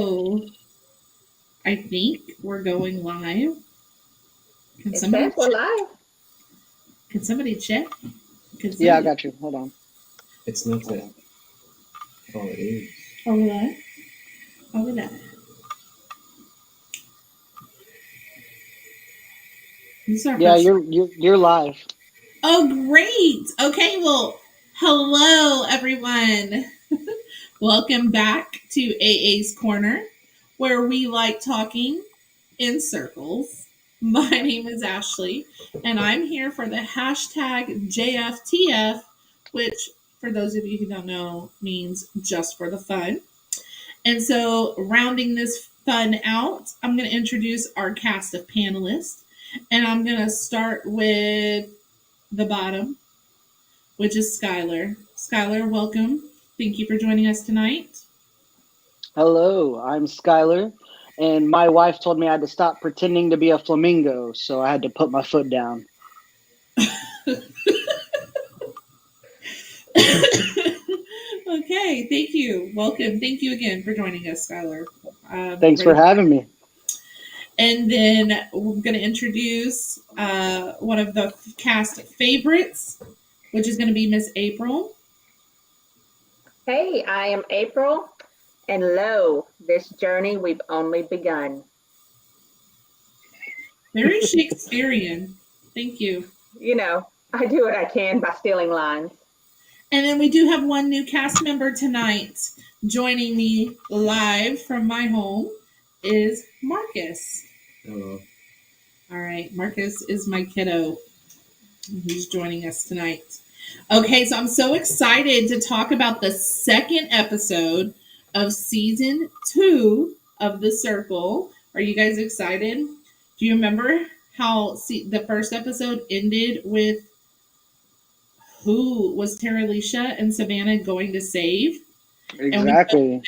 Oh, I think we're going live. Can It somebody says we're check? live. Can somebody check? Can Yeah, I somebody? got you. Hold on. It's not that. Oh, it is. Oh, that. Oh, that. This is our Yeah, first. you're live. Oh, great. Okay, well, hello, everyone. Welcome back to AA's Corner, where we like talking in circles. My name is Ashley, and I'm here for the hashtag JFTF, which, for those of you who don't know, means just for the fun. And so, rounding this fun out, I'm going to introduce our cast of panelists, and I'm going to start with the bottom, which is Skylar. Skylar, welcome. Thank you for joining us tonight. Hello, I'm Skylar, and my wife told me I had to stop pretending to be a flamingo, so I had to put my foot down. Okay, thank you. Welcome. Thank you again for joining us, Skylar. Thanks for Ready? having me. And then we're going to introduce one of the cast favorites, which is going to be Miss April. Hey, I am April, and lo, this journey we've only begun. Very Shakespearean. Thank you. You know, I do what I can by stealing lines. And then we do have one new cast member tonight. Joining me live from my home is Marcus. Hello. All right, Marcus is my kiddo who's joining us tonight. Okay, so I'm so excited to talk about the second episode of season 2 of The Circle. Are you guys excited? Do you remember how the first episode ended with who was Tara Alicia and Savannah going to save? And Exactly.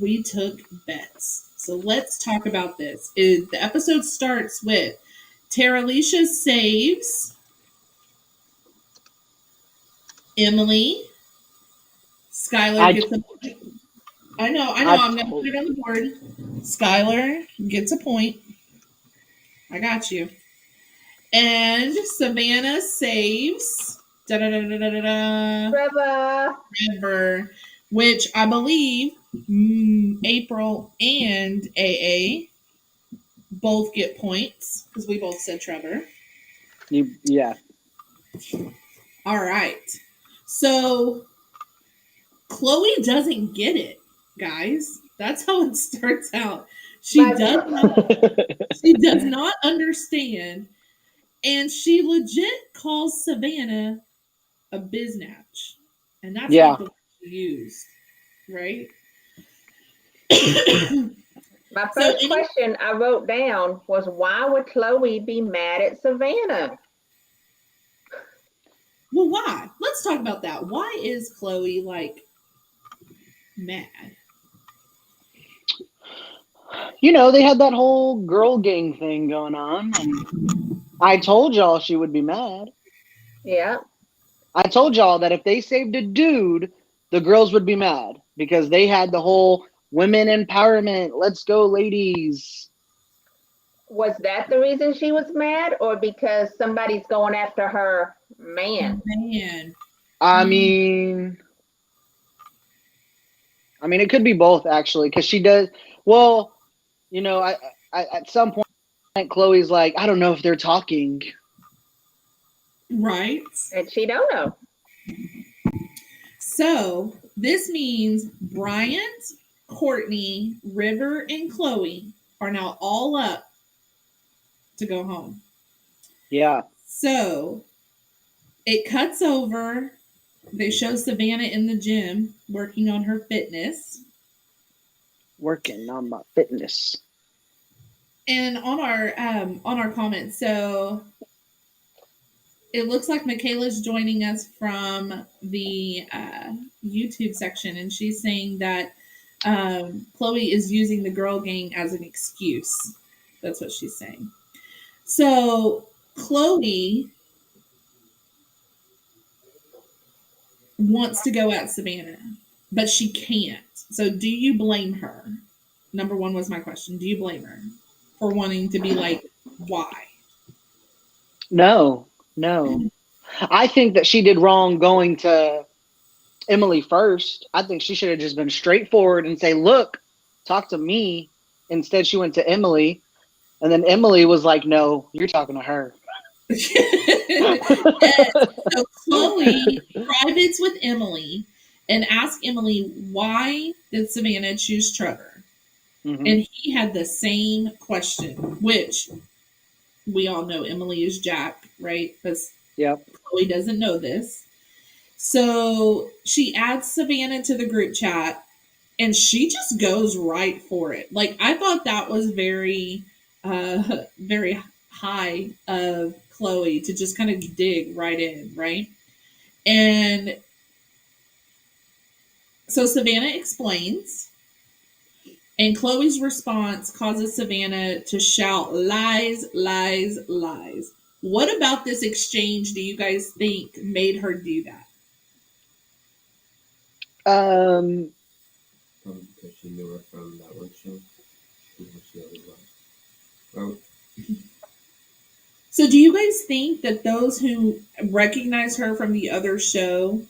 we took bets. So let's talk about this. The episode starts with Tara Alicia saves Emily. Skylar I gets a. I know. I I'm going to put told it on the board. Skylar gets a point. I got you. And Savannah saves. Da da da da da da. Trevor, Trevor, which I believe April and AA both get points because we both said Trevor. you. Yeah, All right. So Chloe doesn't get it, guys. That's how it starts out. She but does not she does not understand, and she legit calls Savannah a biznatch. And that's yeah. not the word she used, right? my So first question I wrote down was why would Chloe be mad at Savannah? well, why? Let's talk about that. Why is Chloe like mad? They had that whole girl gang thing going on, and I told y'all she would be mad. Yeah, I told y'all that if they saved a dude, the girls would be mad because they had the whole women empowerment. Let's go, ladies. was that the reason she was mad, or because somebody's going after her man? Man. I Mm, mean, it could be both actually, because she does. Well, I at some point, Chloe's like, I don't know if they're talking. right. And she don't know. So this means Bryant, Courtney, River, and Chloe are now all up to go home. Yeah, So it cuts over. They show Savannah in the gym working on her fitness. working on my fitness. And on our comments, so it looks like Michaela's joining us from the YouTube section, and she's saying that Chloe is using the girl gang as an excuse. That's what she's saying. So Chloe wants to go at Savannah, but she can't. So do you blame her? Number one was my question. Do you blame her for wanting to be like, why? No, no. I think that she did wrong going to Emily first. I think she should have just been straightforward and say, look, talk to me. Instead, she went to Emily. And then Emily was like, no, you're talking to her. And so Chloe privates with Emily and asks Emily, why did Savannah choose Trevor? Mhm. And he had the same question, which we all know Emily is Jack, right? Because Yep. Chloe doesn't know this. So she adds Savannah to the group chat and she just goes right for it. Like, I thought that was very high of Chloe to just kind of dig right in, right? And so Savannah explains, and Chloe's response causes Savannah to shout, lies, lies, lies. What about this exchange do you guys think made her do that? Um, Probably because she knew her from that one show. She always was. Well, So, do you guys think that those who recognize her from the other show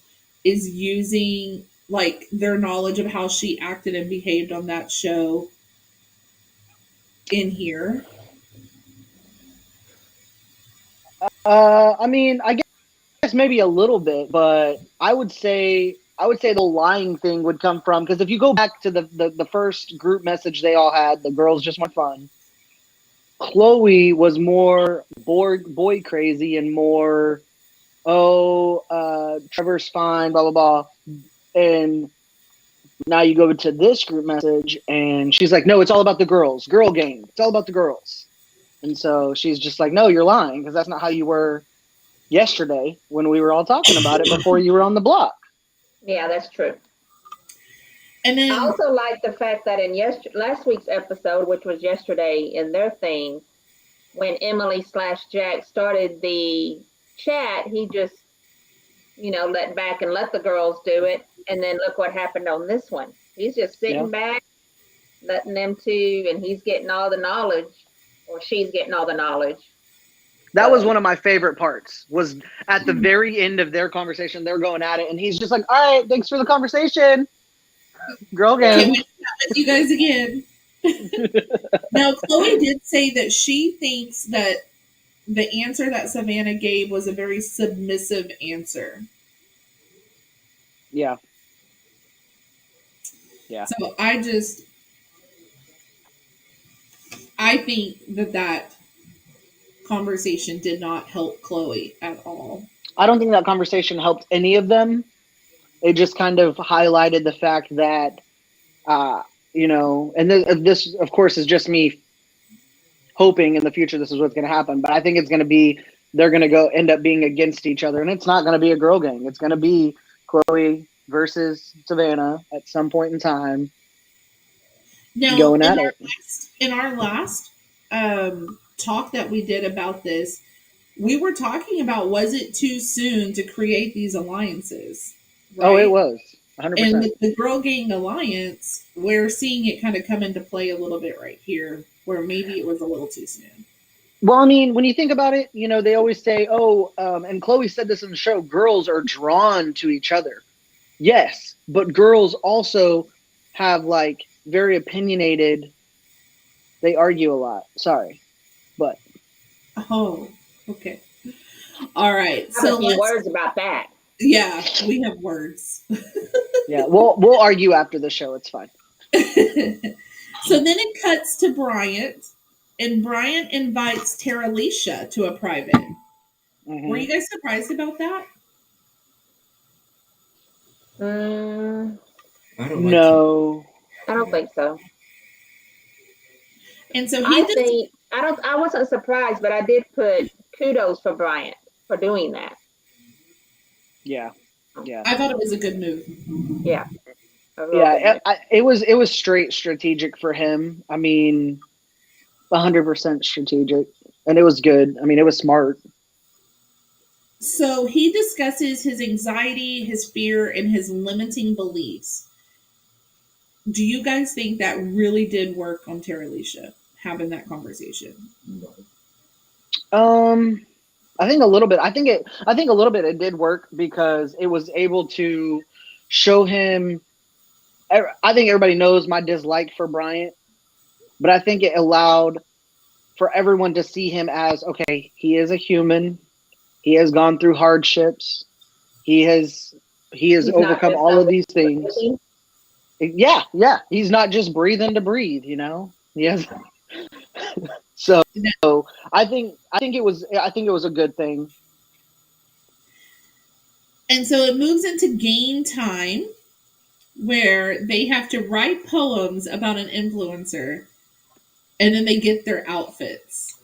is using like their knowledge of how she acted and behaved on that show in here? I mean, I guess maybe a little bit, but I would say the lying thing would come from, because if you go back to the first group message they all had, the girls just want fun. Chloe was more boy crazy and more, Trevor's fine, blah blah blah. And now you go to this group message and she's like, no, it's all about the girls, girl game. It's all about the girls. And so she's just like, no, you're lying, because that's not how you were yesterday when we were all talking about it before you were on the block. Yeah, that's true. And I then, also like the fact that in last week's episode, which was yesterday in their thing, when Emily / Jack started the chat, he just, let back and let the girls do it. And then look what happened on this one. He's just Yeah. sitting back, letting them two, and he's getting all the knowledge, or she's getting all the knowledge. That was one of my favorite parts, was at the very end of their conversation, they're going at it and he's just like, all right, thanks for the conversation. Girl can't game. wait to chat with you guys again. Now, Chloe did say that she thinks that the answer that Savannah gave was a very submissive answer. Yeah. Yeah. So I think that conversation did not help Chloe at all. I don't think that conversation helped any of them. It just kind of highlighted the fact that, and this, of course, is just me hoping in the future this is what's going to happen. But I think it's going to be, they're going to end up being against each other. And it's not going to be a girl gang. It's going to be Chloe versus Savannah at some point in time. Now, going at it. In our last talk that we did about this, we were talking about, was it too soon to create these alliances? Right? Oh, it was 100%. And with the girl gang alliance, we're seeing it kind of come into play a little bit right here, where maybe it was a little too soon. Well, I mean, when you think about it, they always say, and Chloe said this in the show, girls are drawn to each other. Yes, but girls also have like very opinionated, they argue a lot. Sorry, but. Oh, okay. All right. I have a few words about that. Yeah, we have words. Yeah, we'll argue after the show. It's fine. So then it cuts to Bryant, and Bryant invites Tara Alicia to a private. Mm-hmm. Were you guys surprised about that? I don't No. I don't think so. And so I wasn't surprised, but I did put kudos for Bryant for doing that. Yeah. I thought it was a good move. Yeah. Yeah, it was straight strategic for him. I mean, 100% strategic, and it was good. I mean, it was smart. So he discusses his anxiety, his fear, and his limiting beliefs. Do you guys think that really did work on Terra Alicia having that conversation? No. I think a little bit. I think a little bit it did work because it was able to show him. I think everybody knows my dislike for Bryant, but I think it allowed for everyone to see him as okay. He is a human. He has gone through hardships. He has He's not overcome just all of somebody these things. living. Yeah, yeah. He's not just breathing to breathe. You know. He has. So I think it was a good thing. And so it moves into game time where they have to write poems about an influencer and then they get their outfits.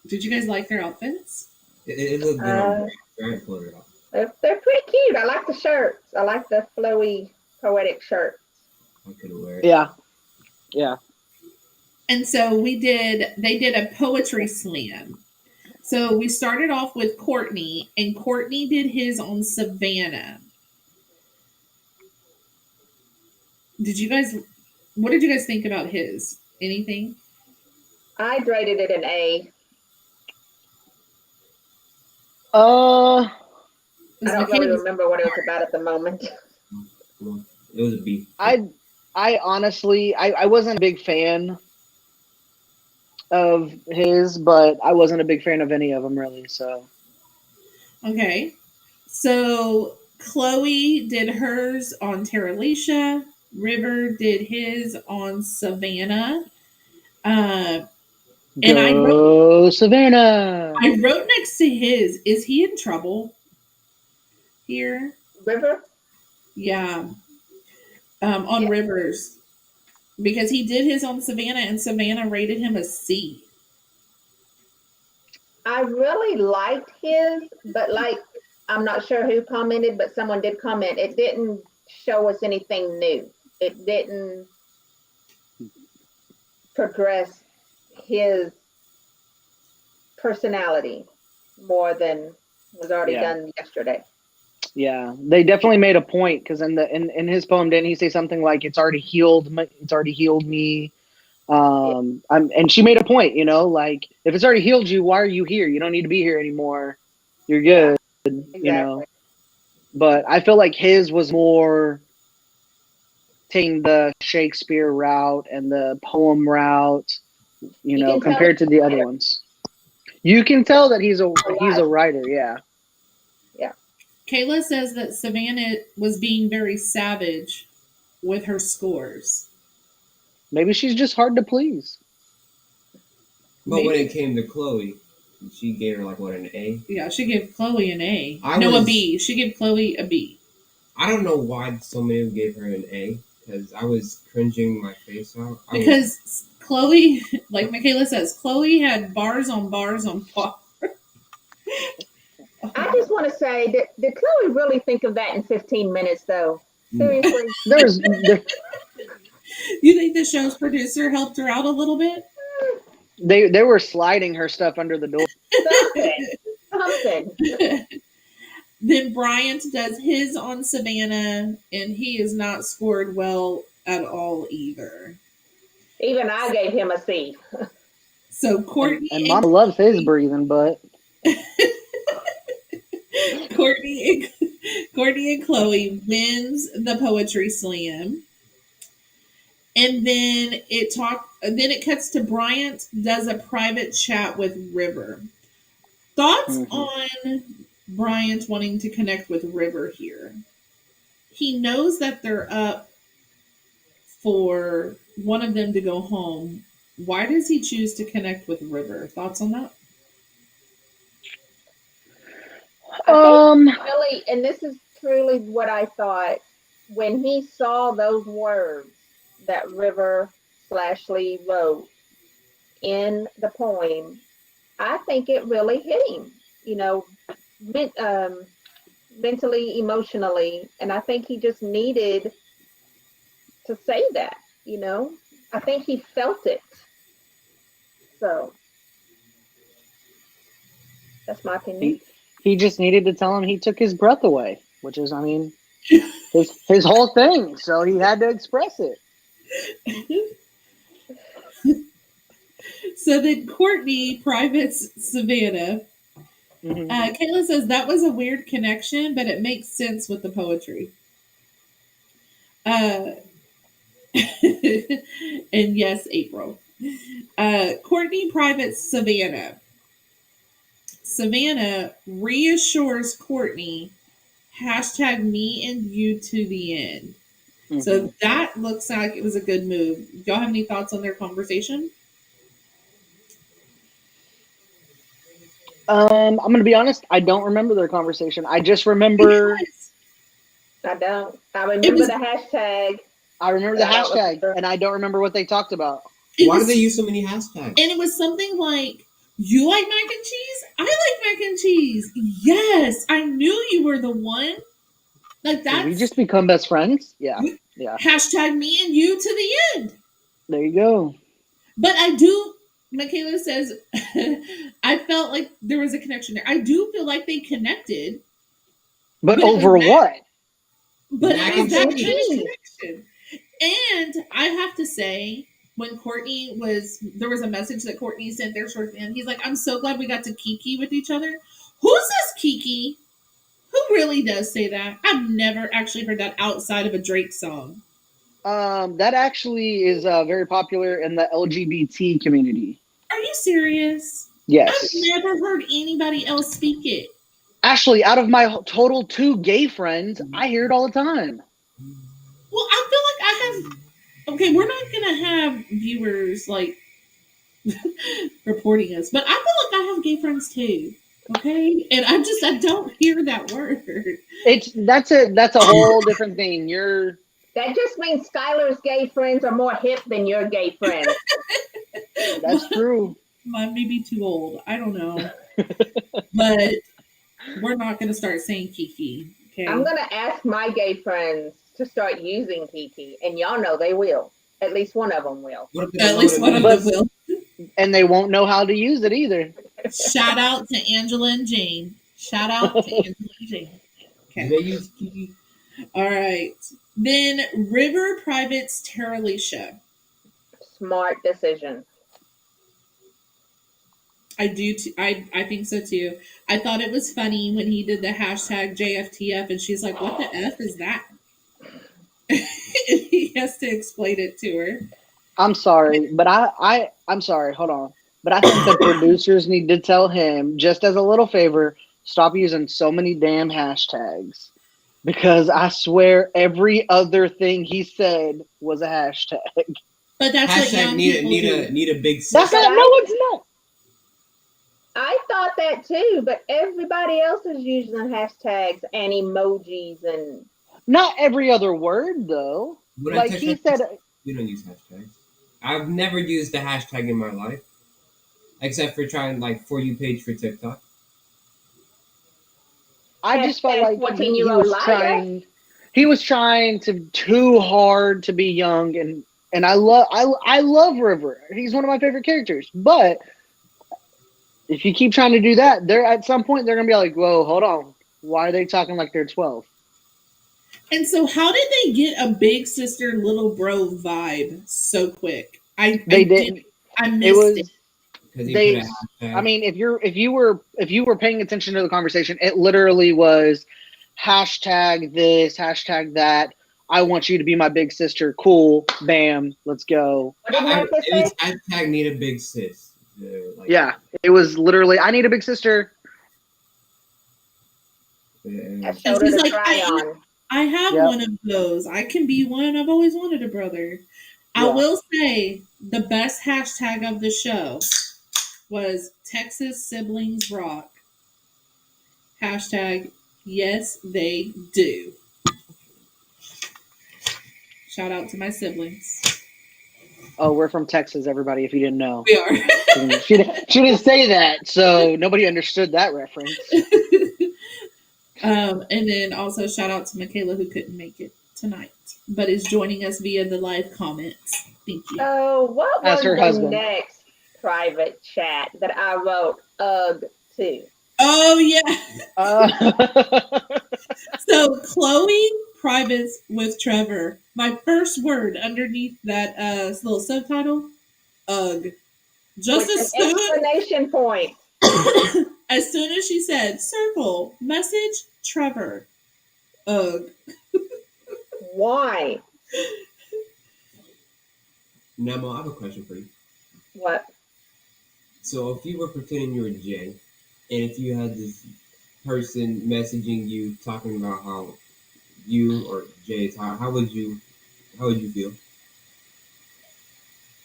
Did you guys like their outfits? It looked good on Grant pulled it off. They're pretty cute. I like the shirts. I like the flowy, poetic shirts. I could wear it. Yeah, yeah. And so they did a poetry slam. So we started off with Courtney, and Courtney did his on Savannah. What did you guys think about his? Anything? I rated it an A. Uh, I don't really remember what it was about at the moment. It was a B. I honestly, I wasn't a big fan of his, but I wasn't a big fan of any of them really. So Okay. So Chloe did hers on Terra Alicia. River did his on Savannah. And go Savannah. I wrote next to his, is he in trouble here? River? Yeah. On Yeah. Rivers. Because he did his on Savannah and Savannah rated him a C. I really liked his, but I'm not sure who commented, but someone did comment. It didn't show us anything new. It didn't progress his personality more than was already done yesterday. Yeah, they definitely made a point because in his poem, didn't he say something like "It's already healed me"? It's already healed me. And she made a point, like if it's already healed you, why are you here? You don't need to be here anymore. You're good, Exactly. But I feel like his was more taking the Shakespeare route and the poem route, compared to the other ones. You can tell that he's a writer, yeah. Yeah. Kayla says that Savannah was being very savage with her scores. Maybe she's just hard to please. But when it came to Chloe, she gave her an A. Yeah, she gave Chloe an A. A B. She gave Chloe a B. I don't know why so many gave her an A because I was cringing my face out. Because Chloe, like Michaela says, Chloe had bars on bars on bars. I just want to say, did Chloe really think of that in 15 minutes, though? Seriously? You think the show's producer helped her out a little bit? They were sliding her stuff under the door. Something. Then Bryant does his on Savannah, and he is not scored well at all either. Even I gave him a C. So Courtney and Mama loves his breathing, but Courtney and Chloe wins the poetry slam. And then it cuts to Bryant does a private chat with River. Thoughts on Bryant wanting to connect with River here? He knows that they're up for one of them to go home. Why does he choose to connect with River? Thoughts on that? Really, and this is truly what I thought when he saw those words that River/Lee wrote in the poem. I think it really hit him, mentally, emotionally, and I think he just needed to say that. I think he felt it. So that's my opinion. He just needed to tell him he took his breath away, which is, his whole thing. So he had to express it. So then Courtney privates Savannah. Mhm. Kayla says that was a weird connection, but it makes sense with the poetry. Uh, and yes, April. Courtney privates Savannah. Savannah reassures Courtney, hashtag me and you to the end. So Mhm. that looks like it was a good move. Y'all have any thoughts on their conversation? I'm gonna be honest. I don't remember their conversation. I just remember. Because I don't. I it remember was the hashtag, I remember but the I don't hashtag, remember. and I don't remember what they talked about. it Why do they was use so many hashtags? and it was something like, you like mac and cheese? I like mac and cheese. Yes, I knew you were the one. Like Did we that's just become best friends? Yeah. Yeah. hashtag me and you to the end. There you go. But I do, Michaela says, I felt like there was a connection there. I do feel like they connected, But but it was over what? but it Mac was and that Mac and kind of cheese. cheese. connection. And I have to say, when Courtney was, there was a message that Courtney sent there towards the end. He's like, I'm so glad we got to kiki with each other. Who's this Kiki? Who really does say that? I've never actually heard that outside of a Drake song. That actually is very popular in the LGBT community. Are you serious? I've Yes. never heard anybody else speak it. Actually, out of my total 2 gay friends, I hear it all the time. Well, I feel like I have. Okay, we're not gonna have viewers like reporting us, but I feel like I have gay friends too. Okay, and I don't hear that word. That's a whole different thing. That just means Skylar's gay friends are more hip than your gay friends. That's true. Mine may be too old. I don't know, but we're not gonna start saying Kiki. I'm Okay, gonna ask my gay friends to start using Kiki, and y'all know they will. At least one of them will. What if they at don't know least what one it of them But means? will. and they won't know how to use it either. Shout out to Angela and Jane. Shout out to Angela and Jane. Do Okay. they use Kiki? All right. Then River privates Terralisha. Smart decision. I do. I think so too. I thought it was funny when he did the hashtag JFTF, and she's like, "What the f is that?" He has to explain it to her. I'm sorry, but I'm sorry. Hold on, but I think the producers need to tell him, just as a little favor, stop using so many damn hashtags, because I swear every other thing he said was a hashtag. But that's what Hashtag young people do. need a big That's sis. But not. No, it's not. I thought that too, but everybody else is using hashtags and emojis and Not every other word though. When I Like text he my said, sister, we don't use hashtags. I've never used a hashtag in my life, except for trying like For You page for TikTok. I just felt hashtag like 14-year-old liar. he was trying to too hard to be young, and I love River. He's one of my favorite characters. But if you keep trying to do that, they're at some point they're gonna be like, whoa, hold on. Why are they talking like they're 12? And so, how did they get a big sister, little bro vibe so quick? They I did. didn't. I It missed it. was Because he put they a I hashtag. mean, if you were paying attention to the conversation, it literally was hashtag this, hashtag that. I want you to be my big sister. Cool. Bam. Let's go. What did Marcus It say? was hashtag need a big sis. Like, Yeah. It was literally I need a big sister. A And shoulder she's to like, cry on. I have Yep. one of those. I can be one. I've always wanted a brother. I Yeah. will say the best hashtag of the show was Texas Siblings Rock. Hashtag yes, they do. Shout out to my siblings. Oh, we're from Texas, everybody, if you didn't know. We are. She didn't say that, so nobody understood that reference. And then also shout out to Michaela who couldn't make it tonight, but is joining us via the live comments. Thank you. So what As was her the husband. next private chat that I wrote ugh to? Oh yeah. Uh, So Chloe privates with Trevor. My first word underneath that little subtitle, ugh. Just With an exclamation point. as soon as she said circle, message, Trevor, ugh. Why? Nemo, I have a question for you. What? So if you were pretending you were Jay, and if you had this person messaging you talking about how you or Jay is how would you feel?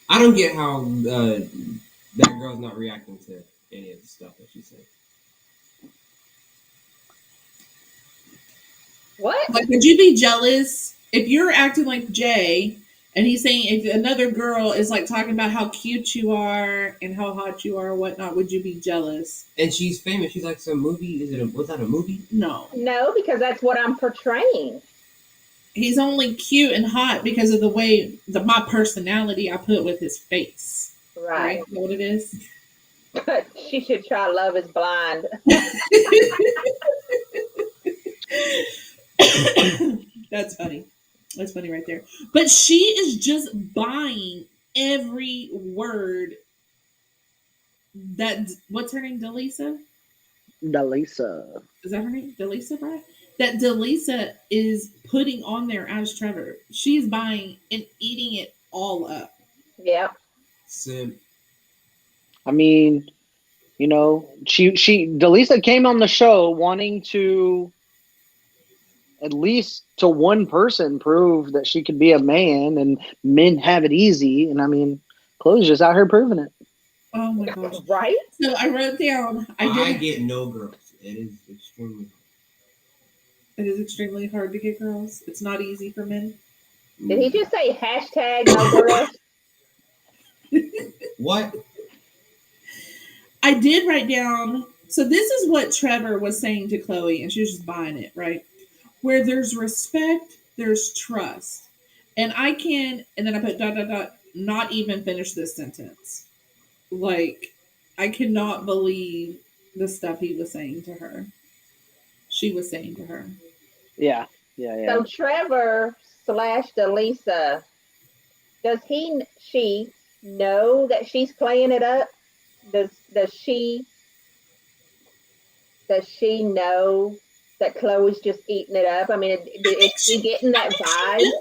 I don't get how that girl's not reacting to any of the stuff that she said. What? Like, would you be jealous if you're acting like Jay and he's saying if another girl is like talking about how cute you are and how hot you are or whatnot, would you be jealous? And she's famous. She's like some movie. Was that a movie? No. No, because that's what I'm portraying. He's only cute and hot because of the way my personality I put with his face. Right. You know what it is? She should try Love is Blind. That's funny. That's funny right there. But she is just buying every word that what's her name? Delisa? Delisa. Is that her name? Delisa, right? That Delisa is putting on there as Trevor. She's buying and eating it all up. Yeah. Sim. I mean, you know, she Delisa came on the show wanting to at least to one person prove that she could be a man and men have it easy. And I mean, Chloe's just out here proving it. Oh my gosh. Right? So I wrote down I get no girls. It is extremely hard. It is extremely hard to get girls. It's not easy for men. Did he just say hashtag no girls? What? I did write down. So this is what Trevor was saying to Chloe, and she was just buying it, right? Where there's respect, there's trust. And I can, and then I put ... not even finish this sentence. Like, I cannot believe the stuff he was saying to her. She was saying to her. Yeah. So Trevor / Delisa, she know that she's playing it up? Does she know that Chloe's just eating it up? I mean, is she getting that vibe?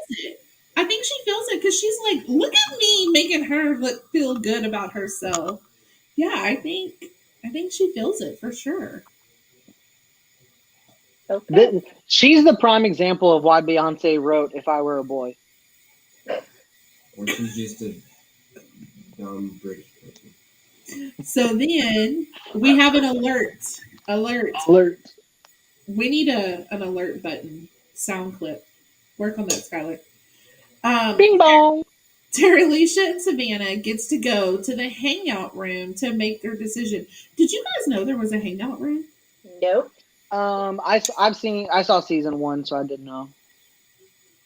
I think she feels it because she's like, look at me making her feel good about herself. Yeah, I think she feels it for sure. Okay. She's the prime example of why Beyonce wrote "If I Were a Boy." Or she's just a dumb British person. So then we have an alert. Alert. We need an alert button. Sound clip. Work on that, Skylar. Bing bong. Terry, Alicia, and Savannah gets to go to the hangout room to make their decision. Did you guys know there was a hangout room? Nope. I saw season 1, so I didn't know.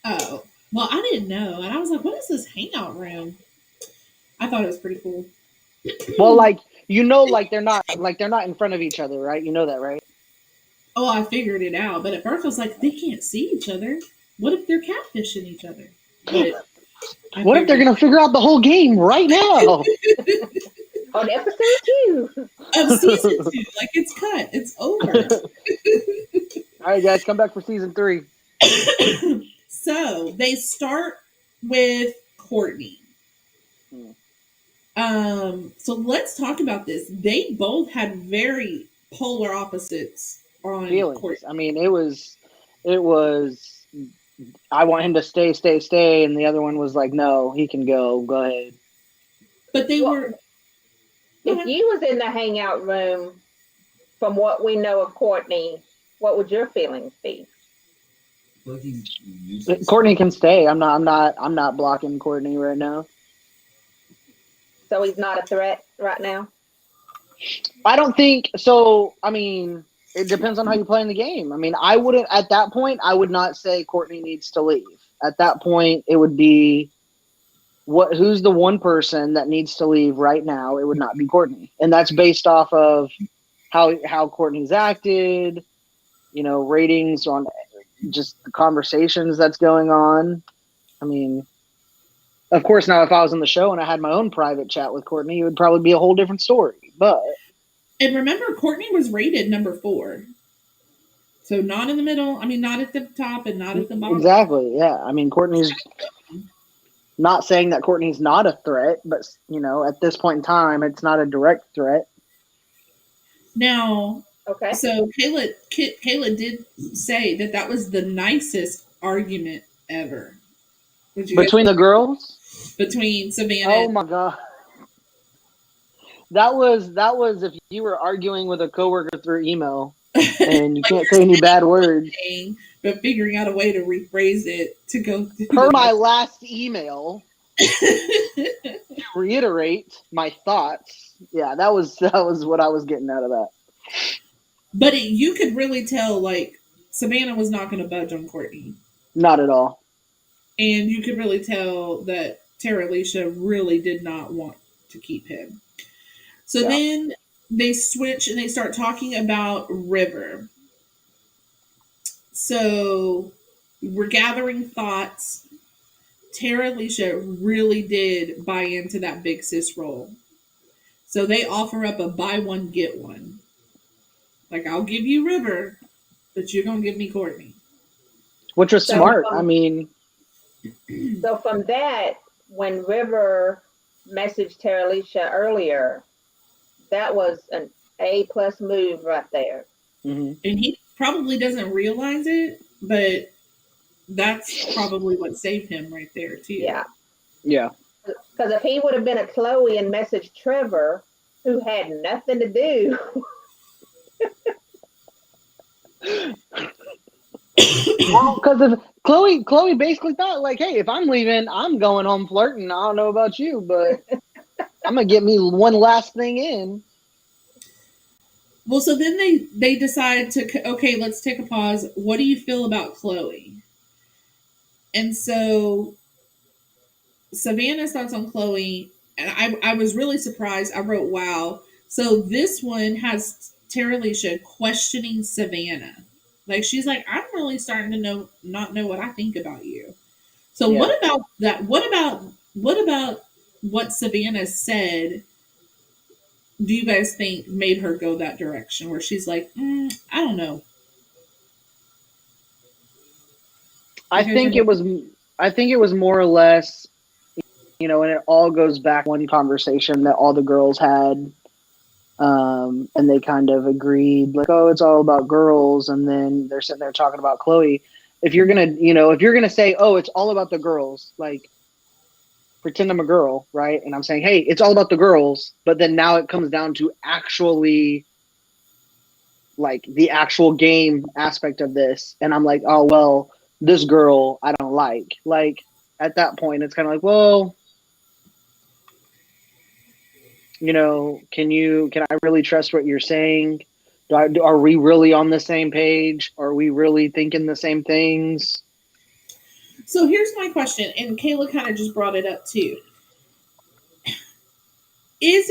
Oh, well, I didn't know, and I was like, "What is this hangout room?" I thought it was pretty cool. Well, like they're not in front of each other, right? You know that, right? Oh, I figured it out, but at first I was like, "They can't see each other. What if they're catfishing each other?" But what if they're gonna figure out the whole game right now? On episode 2 of season 2, like it's cut, it's over. All right, guys, come back for season 3. So they start with Courtney. So let's talk about this. They both had very polar opposites on Feelings. Courtney. I mean, it was. I want him to stay, and the other one was like, no, he can go. Go ahead. But they were. If you was in the hangout room, from what we know of Courtney, what would your feelings be? Like he's useless. Courtney can stay. I'm not blocking Courtney right now. So he's not a threat right now? I don't think so. I mean, it depends on how you play in the game. I mean, I wouldn't at that point. I would not say Courtney needs to leave. At that point, it would be who's the one person that needs to leave right now? It would not be Courtney, and that's based off of how Courtney's acted. You know, ratings on just the conversations that's going on. I mean, of course, now if I was on the show and I had my own private chat with Courtney, it would probably be a whole different story. But And remember, Courtney was rated number 4. So not in the middle. I mean, not at the top and not at the bottom. exactly, yeah. I mean, Courtney's not saying that Courtney's not a threat, but at this point in time, it's not a direct threat. Now, Okay. so Kayla did say that was the nicest argument ever. Between the girls? Between Savannah. Oh my god. That was if you were arguing with a coworker through email and you can't say any bad words. But figuring out a way to rephrase it to go through. Per my last email, to reiterate my thoughts. Yeah, that was what I was getting out of that. But you could really tell, like, Savannah was not going to budge on Courtney. Not at all. And you could really tell that Tara Alicia really did not want to keep him. So then they switch and they start talking about River. So we're gathering thoughts. Tara Alicia really did buy into that big sis role. So they offer up a buy one, get one. Like, I'll give you River, but you're going to give me Courtney. Which was smart. I mean. So from that, when River messaged Tara Alicia earlier, that was an A+ move right there. Mm-hmm. And he probably doesn't realize it, but that's probably what saved him right there, too. Yeah. Yeah. Because if he would have been a Chloe and messaged Trevor, who had nothing to do. Because if Chloe basically thought, like, hey, if I'm leaving, I'm going home flirting. I don't know about you, but I'm gonna get me one last thing in. Well, so then they decide to, okay, let's take a pause. What do you feel about Chloe? And so Savannah's thoughts on Chloe, and I was really surprised. I wrote, wow. So this one has Tara Alicia questioning Savannah. Like, she's like, I'm really starting to not know what I think about you. So what about that? What about what Savannah said? Do you guys think made her go that direction where she's like, I don't know? I think it was more or less, and it all goes back one conversation that all the girls had. And they kind of agreed, like, oh, it's all about girls. And then they're sitting there talking about Chloe. If you're going to say, oh, it's all about the girls, like, pretend I'm a girl, right? And I'm saying, hey, it's all about the girls. But then now it comes down to actually, like, the actual game aspect of this. And I'm like, oh, well, this girl I don't like. Like, at that point, it's kind of like, well, can I really trust what you're saying? Are we really on the same page? Are we really thinking the same things? So here's my question, and Kayla kind of just brought it up too. Is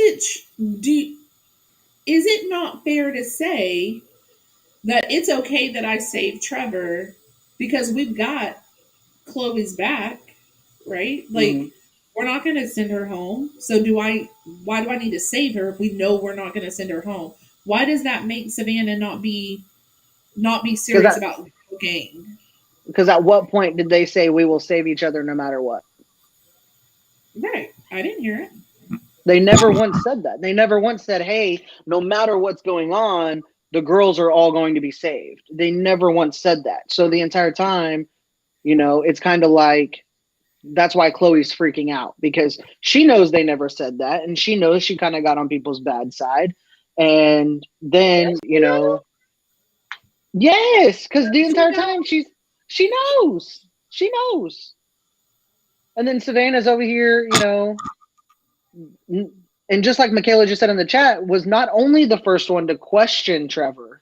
it not fair to say that it's okay that I saved Trevor because we've got Chloe's back, right? Like, we're not going to send her home. So why do I need to save her if we know we're not going to send her home? Why does that make Savannah not be serious about the gang? Because at what point did they say we will save each other no matter what? Right. I didn't hear it. They never once said that. They never once said, hey, no matter what's going on, the girls are all going to be saved. They never once said that. So the entire time, it's kind of like, that's why Chloe's freaking out, because she knows they never said that. And she knows she kind of got on people's bad side. And then, yes, because the entire time she knows. She knows. And then Savannah's over here, and just like Michaela just said in the chat, was not only the first one to question Trevor,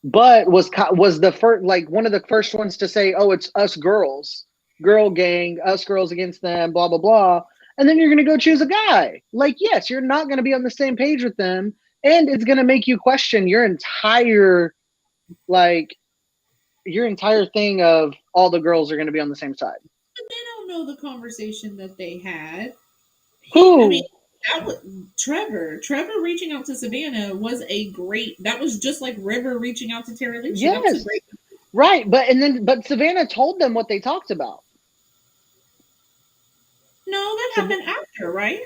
but was the first, like, one of the first ones to say, oh, it's us girls, girl gang, us girls against them, blah, blah, blah. And then you're going to go choose a guy. Like, yes, you're not going to be on the same page with them. And it's going to make you question your entire, like, entire thing of all the girls are going to be on the same side. But they don't know the conversation that they had. Who? I mean, that was Trevor. Trevor reaching out to Savannah was a great. That was just like River reaching out to Tara Alicia. That was Yes. a great. Right, but Savannah told them what they talked about. No, that happened after, right?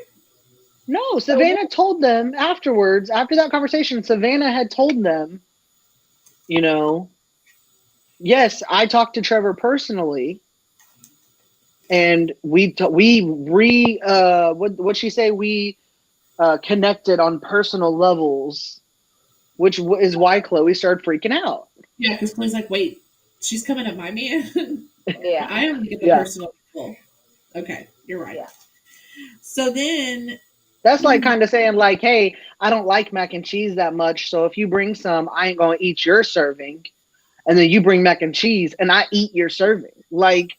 No, Savannah told them afterwards. After that conversation, Savannah had told them, you know, yes, I talked to Trevor personally, and what she say? We connected on personal levels, which is why Chloe started freaking out. Yeah, because Chloe's like, wait, she's coming at my man. Yeah. I only get the Yeah. personal level. Okay, you're right. Yeah. So then That's like kind of saying like, hey, I don't like mac and cheese that much, so if you bring some, I ain't gonna eat your serving, and then you bring mac and cheese, and I eat your serving. Like,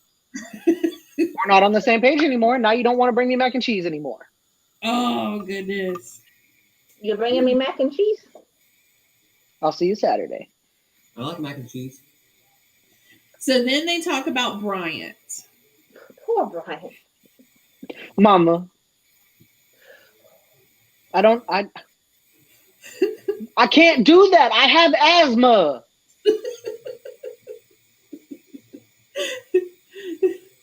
we're not on the same page anymore. Now you don't want to bring me mac and cheese anymore. oh goodness. You're bringing me mac and cheese? I'll see you Saturday. I like mac and cheese. So then they talk about Bryant. Poor Brian. Mama, I can't do that. I have asthma.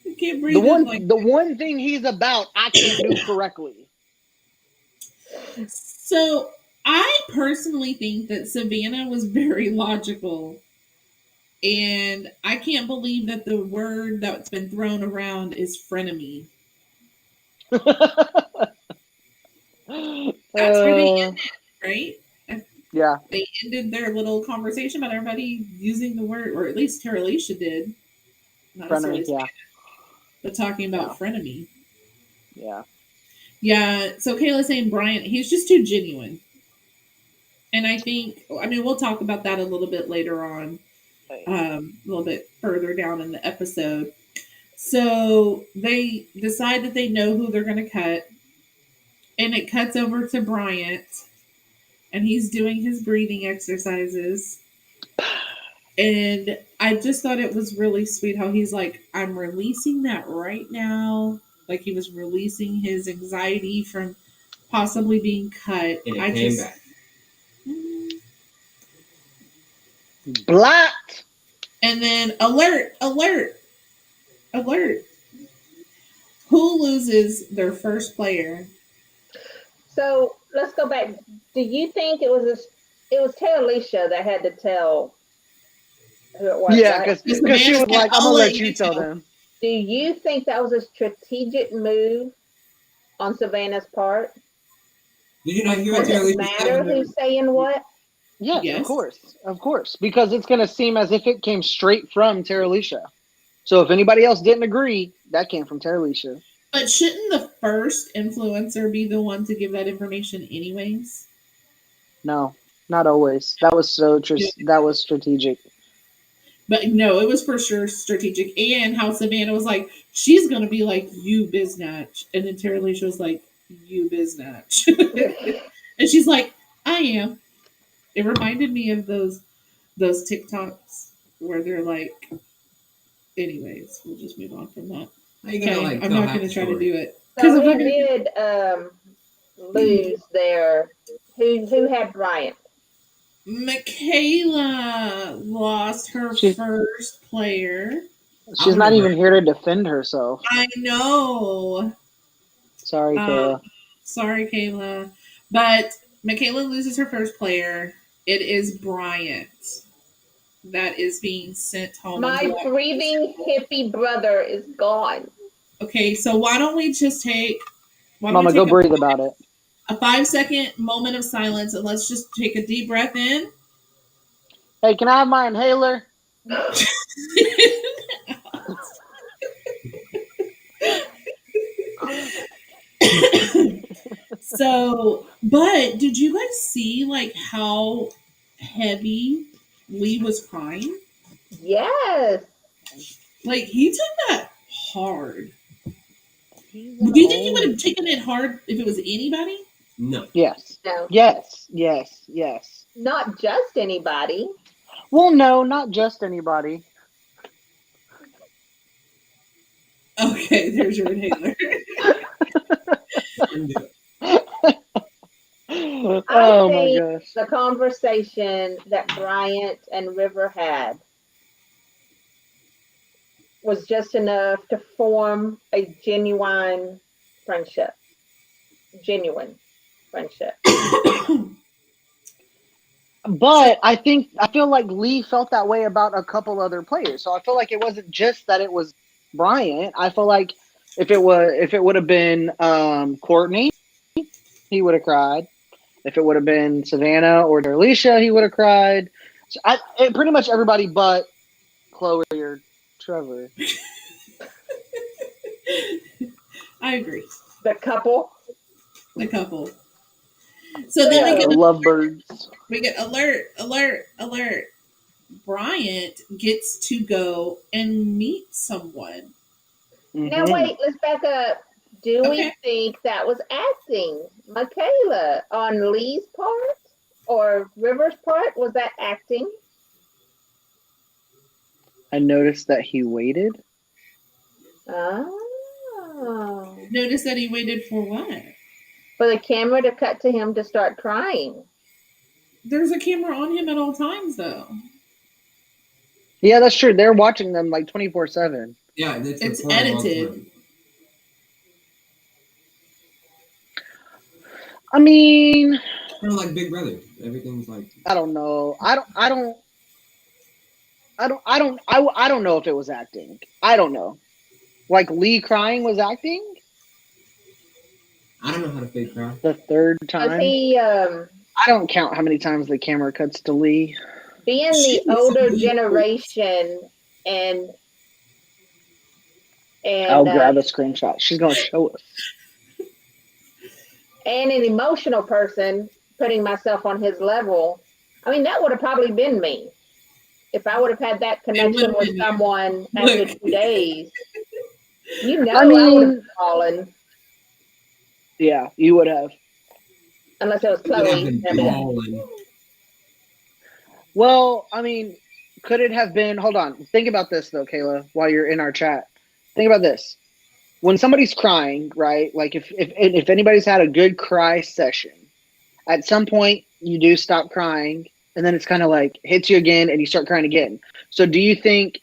I can't breathe. The one thing he's about, I can't do correctly. So I personally think that Savannah was very logical. And I can't believe that the word that's been thrown around is frenemy. That's where they ended, right? Yeah. They ended their little conversation about everybody using the word, or at least Tara Alicia did. Not Frenemy, necessarily Savannah, but talking about frenemy. Yeah. Yeah, so Kayla's saying Bryant, he's just too genuine. And I think, we'll talk about that a little bit later on, a little bit further down in the episode. So they decide that they know who they're going to cut. And it cuts over to Bryant. And he's doing his breathing exercises. And I just thought it was really sweet how he's like, I'm releasing that right now. Like he was releasing his anxiety from possibly being cut. And it came back. Blocked. And then alert. Who loses their first player? So let's go back. Do you think it was Tara Alicia that had to tell who it was? Yeah, right? because she was like, I'm gonna let you tell them. Do you think that was a strategic move on Savannah's part? Did you not hear what Does Tara it Alicia matter said? who's saying what? Yes, of course, because it's gonna seem as if it came straight from Tara Alicia. So if anybody else didn't agree, that came from Tara Alicia. But shouldn't the first influencer be the one to give that information anyways? No, not always. That was that was strategic. But no, it was for sure strategic. And how Savannah was like, she's going to be like, you biznatch. And then Tara Alicia was like, you biznatch. And she's like, I am. It reminded me of those TikToks where they're like, anyways, we'll just move on from that. Okay, I'm not going to try to do it. So who did lose their, who had Bryant? Michaela lost her first player. She's not even here to defend herself. I know. Sorry, Kayla. Sorry, Kayla. But Michaela loses her first player. It is Bryant that is being sent home. My breathing hippie brother is gone. Okay, so why don't we just take... Mama, go breathe about it. A 5-second moment of silence, and let's just take a deep breath in. Hey, can I have my inhaler? So, but did you guys see like how heavy Lee was crying? Yes. Like he took that hard. Do you think he would have taken it hard if it was anybody? No. Yes. No. Yes. Not just anybody. Well, no, not just anybody. Okay, there's your inhaler. I Oh my think gosh. the conversation that Bryant and River had was just enough to form a genuine friendship. Genuine friendship. So, But I feel like Lee felt that way about a couple other players. So I feel like it wasn't just that it was Bryant. I feel like if it would have been Courtney, he would have cried. If it would have been Savannah or Alicia, he would have cried. So pretty much everybody but Chloe or Trevor. I agree. The couple. The couple. So then The lovebirds. we get alert. Bryant gets to go and meet someone. Now Mhm. wait, let's back up. Do we Okay. think that was acting, Michaela, on Lee's part or River's part? Was that acting? I noticed that he waited. Oh. Notice that he waited for what? For the camera to cut to him to start crying. There's a camera on him at all times, though. Yeah, that's true. They're watching them like 24/7. Yeah, that's It's recorded all the edited. time. I mean, Kind of like Big Brother. Everything's like. I don't know. I don't know if it was acting. I don't know. Like Lee crying was acting I don't know how to fake cry. the third Was time. he I don't count how many times the camera cuts to Lee. being the Jeez. older generation and I'll and grab a screenshot. She's gonna show us. and an emotional person, putting myself on his level, I mean, that would have probably been me. If I would have had that connection would've with been you. someone after Look. 2 days, you know, I I would have mean, fallen yeah, you would have. unless it was You would have Chloe. been balling. Well, I mean, could it have been? Hold on. Think about this though, Kayla. While you're in our chat, think about this. When somebody's crying, right? Like if anybody's had a good cry session, at some point you do stop crying, and then it's kind of like hits you again, and you start crying again. So, do you think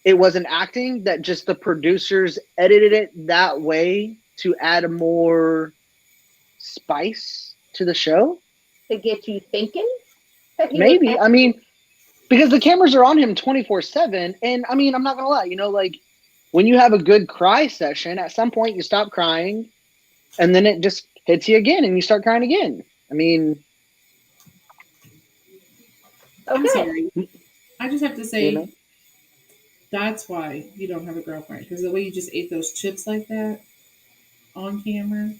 it wasn't acting, that just the producers edited it that way to add more spice to the show? To get you thinking that he was Maybe. I mean, because the cameras are on him 24/7, and I mean, I'm not gonna lie. Like when you have a good cry session, at some point you stop crying, and then it just hits you again, and you start crying again. I mean, I'm okay. sorry. I just have to say, You know? that's why you don't have a girlfriend. Because the way you just ate those chips like that on camera,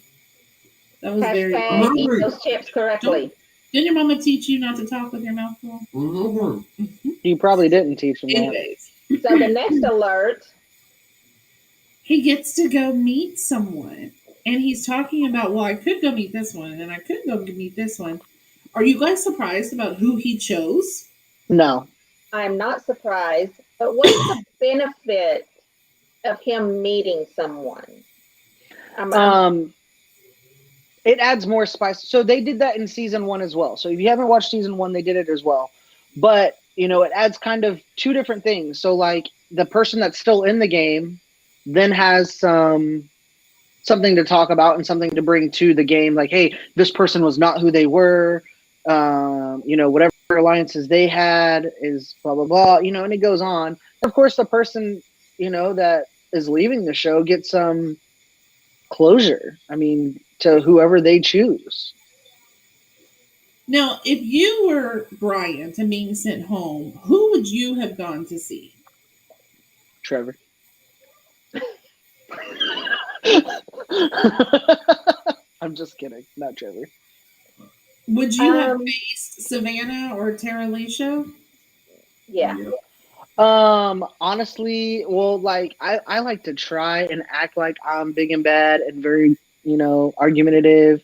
that was very. Hashtag eat hungry. those chips correctly. Didn't your mama teach you not to talk with your mouth full? Mm-hmm. You probably didn't teach him that. Anyways, So the next alert, he gets to go meet someone. And he's talking about, well, I could go meet this one, and I could go meet this one. Are you guys surprised about who he chose? No. I'm not surprised, but what's the benefit of him meeting someone? It adds more spice. So they did that in season 1 as well. So if you haven't watched season 1, they did it as well. But it adds kind of two different things. So like the person that's still in the game then has something to talk about and something to bring to the game. Like, hey, this person was not who they were. Whatever alliances they had is blah blah blah. And it goes on. Of course, the person that is leaving the show gets some closure. I mean, to whoever they choose. Now, if you were Bryant and being sent home, who would you have gone to see? Trevor. I'm just kidding. Not Trevor. Would you have faced Savannah or Tara Alicia? Yeah. Honestly, well, like I like to try and act like I'm big and bad and very, argumentative,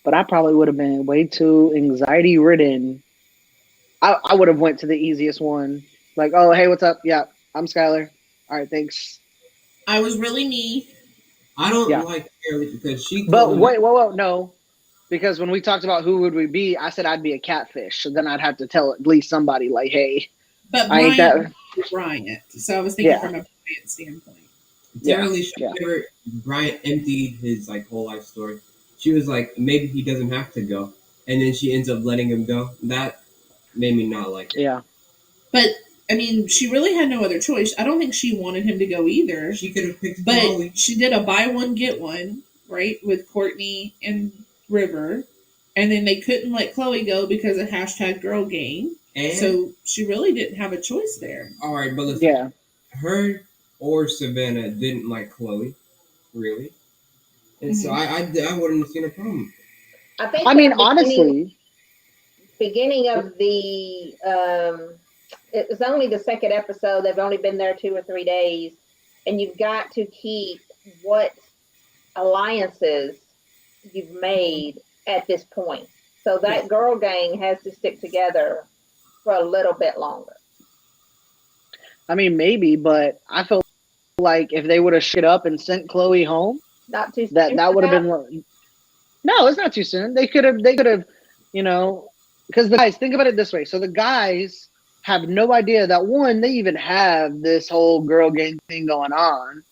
but I probably would have been way too anxiety ridden. I would have went to the easiest one. Like, oh, hey, what's up? Yeah, I'm Skylar. All right, thanks. I was really me. I don't Yeah. like Kayla because she But told him wait, whoa, no. Because when we talked about who would we be, I said I'd be a catfish. So then I'd have to tell at least somebody like, hey, But I ain't Bryant, that. Bryant. So I was thinking Yeah, from a Bryant standpoint. yeah, apparently she yeah. never Brian emptied his like whole life story. She was like, maybe he doesn't have to go, and then she ends up letting him go. That made me not like her. Yeah. But I mean, she really had no other choice. I don't think she wanted him to go either. She could have picked But Chloe. she did a buy one get one, right, with Courtney and River, and then they couldn't let Chloe go because of hashtag girl gang. And So she really didn't have a choice there. all right, but listen, Yeah. her or Savannah didn't like Chloe, really, and so I wouldn't have seen a problem. I think I mean, the honestly, beginning of the it was only the second episode. They've only been there 2 or 3 days, and you've got to keep what alliances you've made at this point. So that girl gang has to stick together for a little bit longer. I mean, maybe, but I feel like if they would have shit up and sent Chloe home, Not too that soon that for would have that. been. No, it's not too soon. They could have, you know, because the guys, think about it this way. So the guys have no idea that one, they even have this whole girl gang thing going on.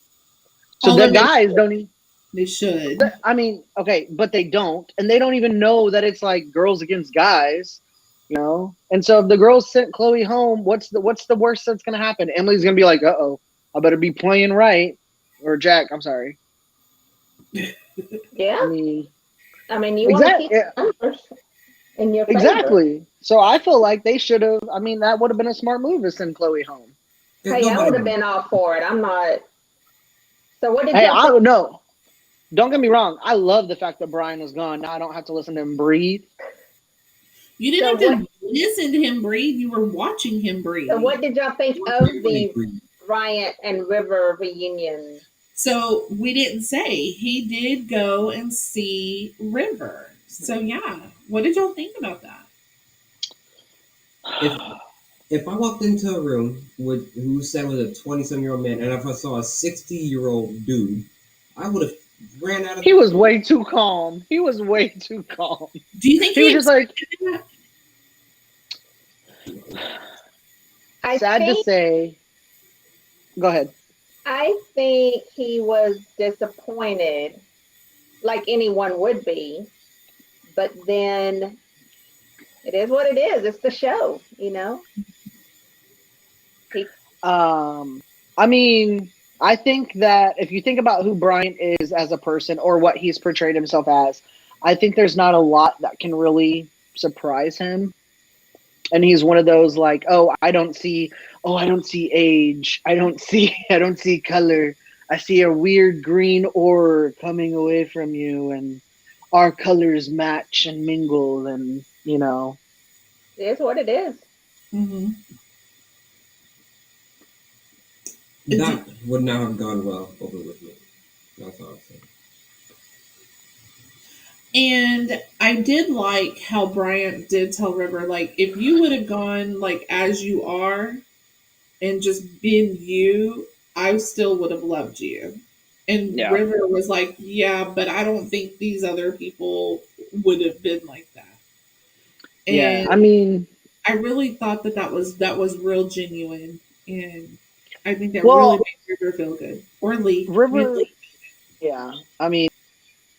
So the Although guys don't. they should. I mean, okay, but they don't, and they don't even know that it's like girls against guys, you know. And so if the girls sent Chloe home, what's the worst that's gonna happen? Emily's gonna be like, "Uh oh, I better be playing right," or Jack, I'm sorry. Yeah. I mean, I mean, you want to keep exactly, the numbers in your favor. exactly. So I feel like they should have. I mean, that would have been a smart move to send Chloe home. Because Hey, I would have nobody. been all for it. I'm not. So what did Hey, y'all I think? don't know. Don't get me wrong. I love the fact that Brian was gone. Now I don't have to listen to him breathe. You didn't So have what? to listen to him breathe. You were watching him breathe. So what did y'all think What of do you really the breathe? Bryant and River reunion? So we didn't say he did go and see River. So yeah, what did y'all think about that? If if I walked into a room with who said was a 27-year-old man, and if I saw a 60-year-old dude, I would have ran out of He the was room. way too calm. He was way too calm. Do you think He was just like, expected that? I sad to think say. Go ahead. I think he was disappointed, like anyone would be. But then it is what it is. It's the show, you know. He, I mean, I think that if you think about who Brian is as a person or what he's portrayed himself as, I think there's not a lot that can really surprise him. And he's one of those like, I don't see age. I don't see color. I see a weird green aura coming away from you and our colors match and mingle and, you know. it is what it is. Mm-hmm. That would not have gone well over with me. That's all I'm saying. And I did like how Bryant did tell River, like, if you would have gone like as you are and just been you, I still would have loved you. And Yeah. River was like, yeah, but I don't think these other people would have been like that. Yeah. And I mean, I really thought that was real genuine, and I think that really well, made River feel good. Or Lee, made River, Lee. yeah. I mean,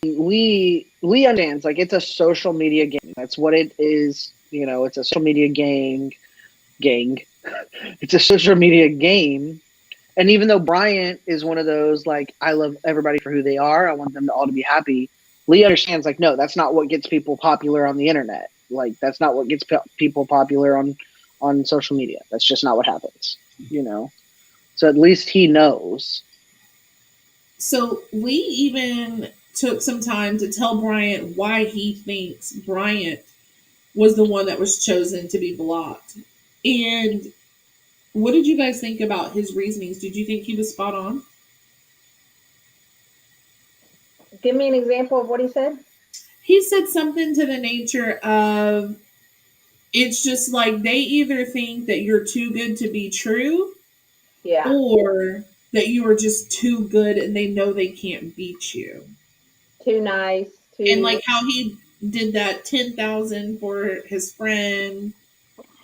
Lee understands like it's a social media game. That's what it is. You know, it's a social media gang. It's a social media game. And even though Bryant is one of those like I love everybody for who they are, I want them to all to be happy. Lee understands like no, that's not what gets people popular on the internet. Like that's not what gets people popular on social media. That's just not what happens. You know. So at least he knows. So Lee even took some time to tell Bryant why he thinks Bryant was the one that was chosen to be blocked. And what did you guys think about his reasonings? Did you think he was spot on? Give me an example of what he said. He said something to the nature of it's just like they either think that you're too good to be true Yeah. or that you are just too good and they know they can't beat you. Too nice. And like how he did that 10,000 for his friend,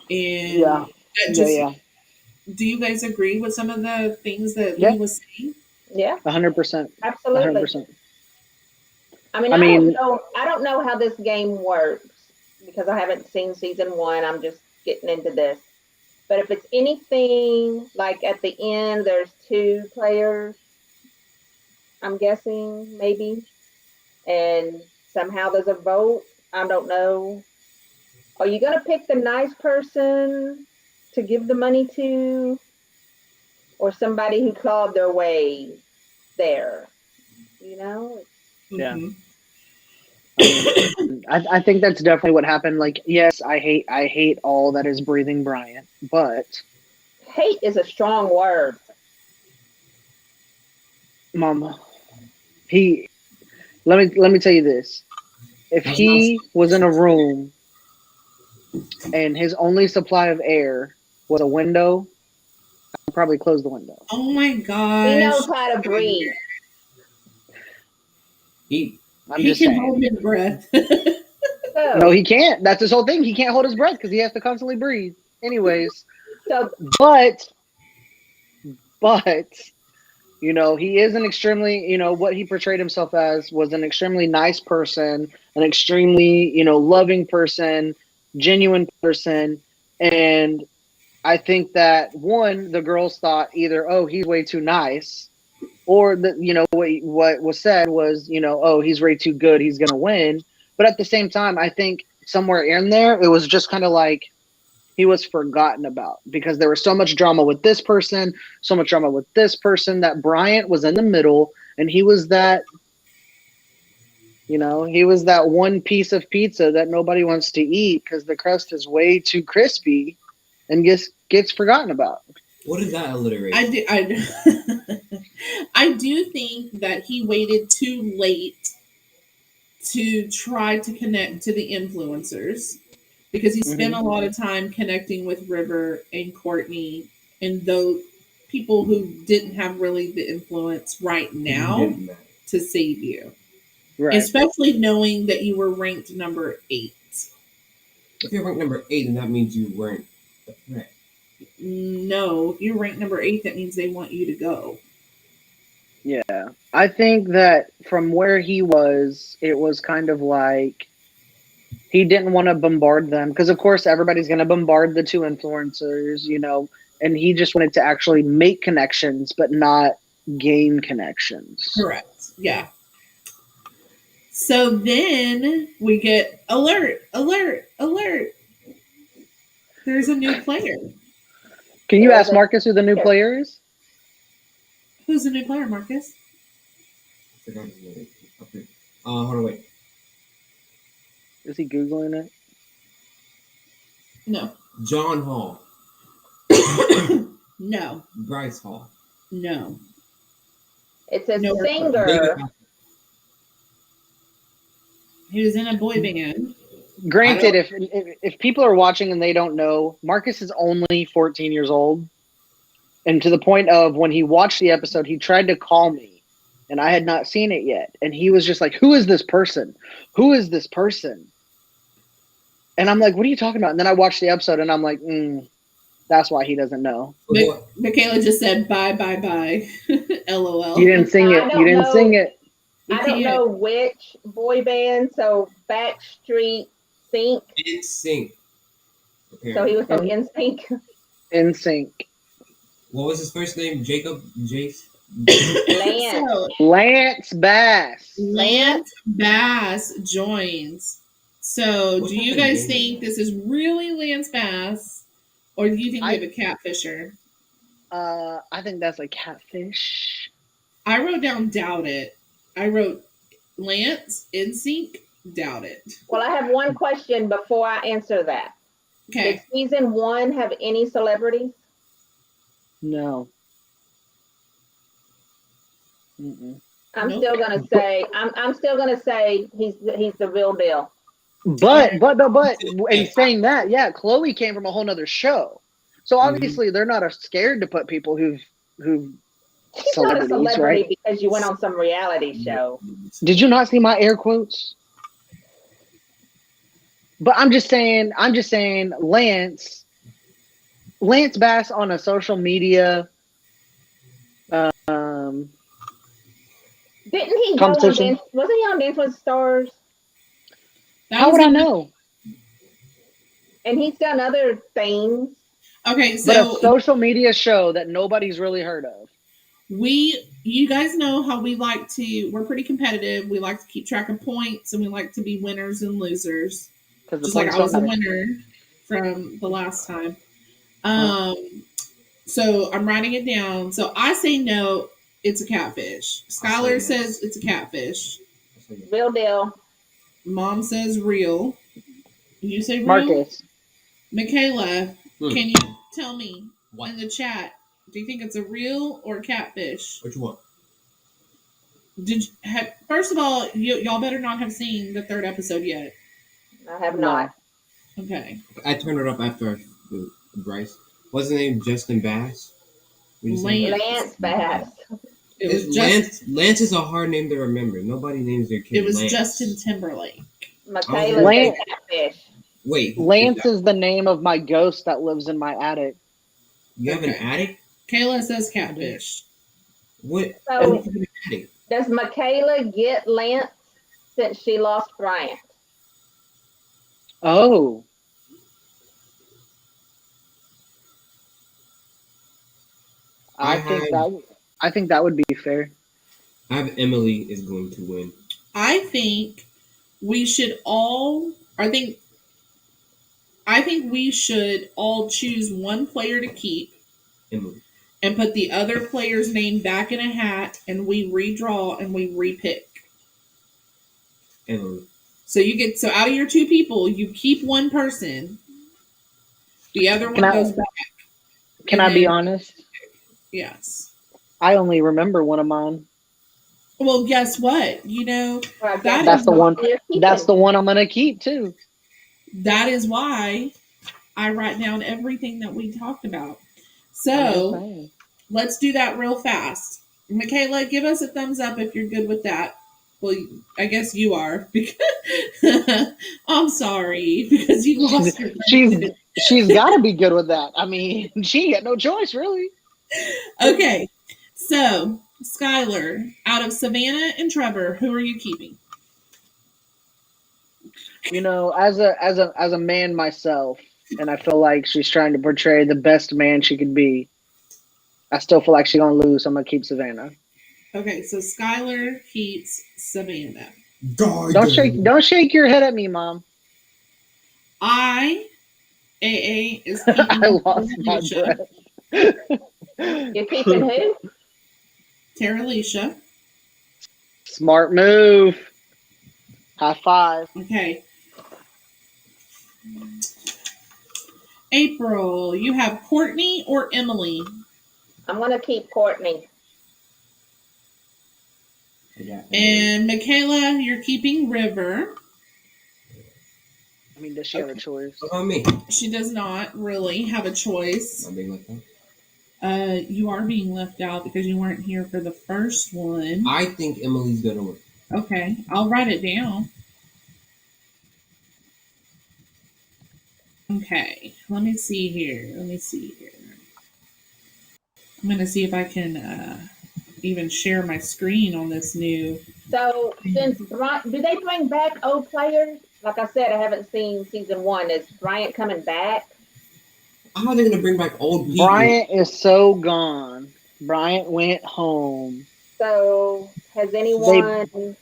and Yeah. that Yeah, just yeah. do you guys agree with some of the things that Yeah. he was saying? Yeah, 100%. absolutely. 100%. I mean, I mean, I don't know how this game works because I haven't seen season one. I'm just getting into this. But if it's anything like at the end, there's two players, I'm guessing, maybe, and somehow there's a vote. I don't know. Are you going to pick the nice person to give the money to, or somebody who clawed their way there? You know? yeah. Mm-hmm. I mean, I think that's definitely what happened. Like, yes, I hate all that is breathing Bryant, but Hate is a strong word. Mama, he let me tell you this. If That's not he was in a room and his only supply of air was a window, I'd probably close the window. Oh my He gosh. knows how to breathe. he. I'm He just can saying. hold his breath. No, So, he can't. That's his whole thing. He can't hold his breath because he has to constantly breathe. Anyways, so but but you know, he is an extremely, you know, what he portrayed himself as was an extremely nice person, an extremely, you know, loving person, genuine person. And I think that one, the girls thought either, oh, he's way too nice, or that, you know, what was said was, you know, oh, he's way too good, he's gonna win. But at the same time, I think somewhere in there, it was just kind of like he was forgotten about because there was so much drama with this person, so much drama with this person that Bryant was in the middle and he was that, you know, he was that one piece of pizza that nobody wants to eat because the crust is way too crispy and gets forgotten about. What is that alliteration? I do think that he waited too late to try to connect to the influencers because he spent Mm-hmm. a lot of time connecting with River and Courtney and those people who didn't have really the influence right now Didn't matter. to save you. Right. Especially knowing that you were ranked number 8. If you're ranked number 8, then that means you weren't a threat. No, if you're ranked number 8, that means they want you to go. Yeah. I think that from where he was, it was kind of like he didn't want to bombard them because, of course, everybody's going to bombard the two influencers, you know, and he just wanted to actually make connections but not gain connections. Correct. Yeah. So then we get alert, alert, alert. There's a new player. Can you There ask is a- Marcus who the new player is? Who's the new player, Marcus? I forgot his name. Okay. Hold on, wait. Is he Googling it? No. John Hall. No. Bryce Hall. No. it's a No. singer. He was in a boy band. Granted, if people are watching and they don't know, Marcus is only 14 years old. And to the point of when he watched the episode, he tried to call me and I had not seen it yet. And he was just like, who is this person? Who is this person? And I'm like, what are you talking about? And then I watched the episode and I'm like, that's why he doesn't know. Michaela just said bye, bye, bye. LOL. You didn't sing it. You didn't sing it. We I don't can't. know which boy band, so Backstreet Sync. In sync. So he was from NSYNC. In sync. What was his first name? Jacob? Jace? Lance. So, Lance Bass. Lance Bass joins. So, What do you type of guys name think is this is really Lance Bass, or do you think we I- have a catfisher? I think that's a catfish. I wrote down doubt it. I wrote Lance in sync, doubt it. Well, I have one question before I answer that. Did Okay. season 1 have any celebrities? No. Mm-mm. I'm Nope. still gonna say I'm still gonna say he's the real deal. But in saying that, yeah, Chloe came from a whole nother show. So obviously they're not scared to put people who've She's not a celebrities, celebrity right? because you went on some reality show. Did you not see my air quotes? But I'm just saying, Lance Bass on a social media um, Didn't he go on competition. Dance? Wasn't he on Dance with the Stars? That How was would I in know? And he's done other things. okay. But a So social media show that nobody's really heard of. you guys know how we like to. We're pretty competitive. We like to keep track of points, and we like to be winners and losers. Because the Just like points I don't was a matter. winner from the last time. Uh, So I'm writing it down. So I say no, it's a catfish. I'll say Skylar yes. says it's a catfish. Real deal. Mom says real. You say real? Marcus. Michaela, Hmm. can you tell me What? in the chat, do you think it's a real or catfish? Which one? First of all, y'all better not have seen the third episode yet. I have No. not. Okay. I turned it up after Bryce. What's his name? Justin Bass? What did you say? Lance. Lance Bass. It was Lance. Lance is a hard name to remember. Nobody names their kid It was Lance. Justin Timberlake. Michaela Lance- said catfish. Wait, Lance is the name of my ghost that lives in my attic. you have an Okay. attic? Kayla says catfish. What? So What kind of attic? does Michaela get Lance since she lost Bryant? Oh. I think that would be fair. I have Emily is going to win. I think we should all. I think we should all choose one player to keep Emily. and put the other player's name back in a hat, and we redraw and we repick. Emily. So out of your two people, you keep one person. The other one goes back. Can And I be then- honest? Yes. I only remember one of mine. Well, guess what? You know, Well, That That's is the one. you're keeping. That's the one I'm gonna keep too. that is why I write down everything that we talked about. I'm just So saying. let's do that real fast. Michaela, give us a thumbs up if you're good with that. Well, I guess you are because I'm sorry because you lost your. She's got to be good with that. I mean, she got no choice really. Okay, so Skylar, out of Savannah and Trevor, who are you keeping? You know, as a man myself, and I feel like she's trying to portray the best man she could be. I still feel like she's gonna lose, so I'm gonna keep Savannah. Okay, so Skylar keeps Savannah. Don't shake your head at me, Mom. AA is keeping I lost my Alicia. breath. You're keeping who? Tara Alicia. Smart move. High five. Okay. April, you have Courtney or Emily? I'm gonna keep Courtney. And Michaela, you're keeping River. I mean, does she have a choice? What about me? She does not really have a choice. I'm being like that. You are being left out because you weren't here for the first one. I think Emily's gonna win. Okay, I'll write it down. Okay, let me see here. I'm going to see if I can even share my screen on this new. So since Bryant, do they bring back old players? Like I said, I haven't seen season 1. Is Bryant coming back? How are they gonna bring back old people? Bryant is so gone. Bryant went home. So has anyone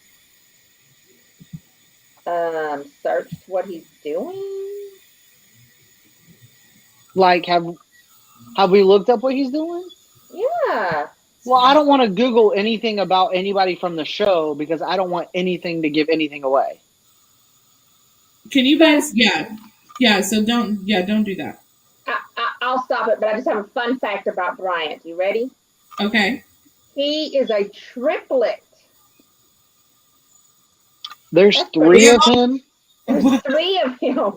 searched what he's doing? Like, have we looked up what he's doing? Yeah. Well, I don't want to Google anything about anybody from the show because I don't want anything to give anything away. Can you guys? Yeah. So don't do that. I'll stop it, but I just have a fun fact about Bryant. You ready? Okay. He is a triplet. There's That's 3 of him. There's 3 of him.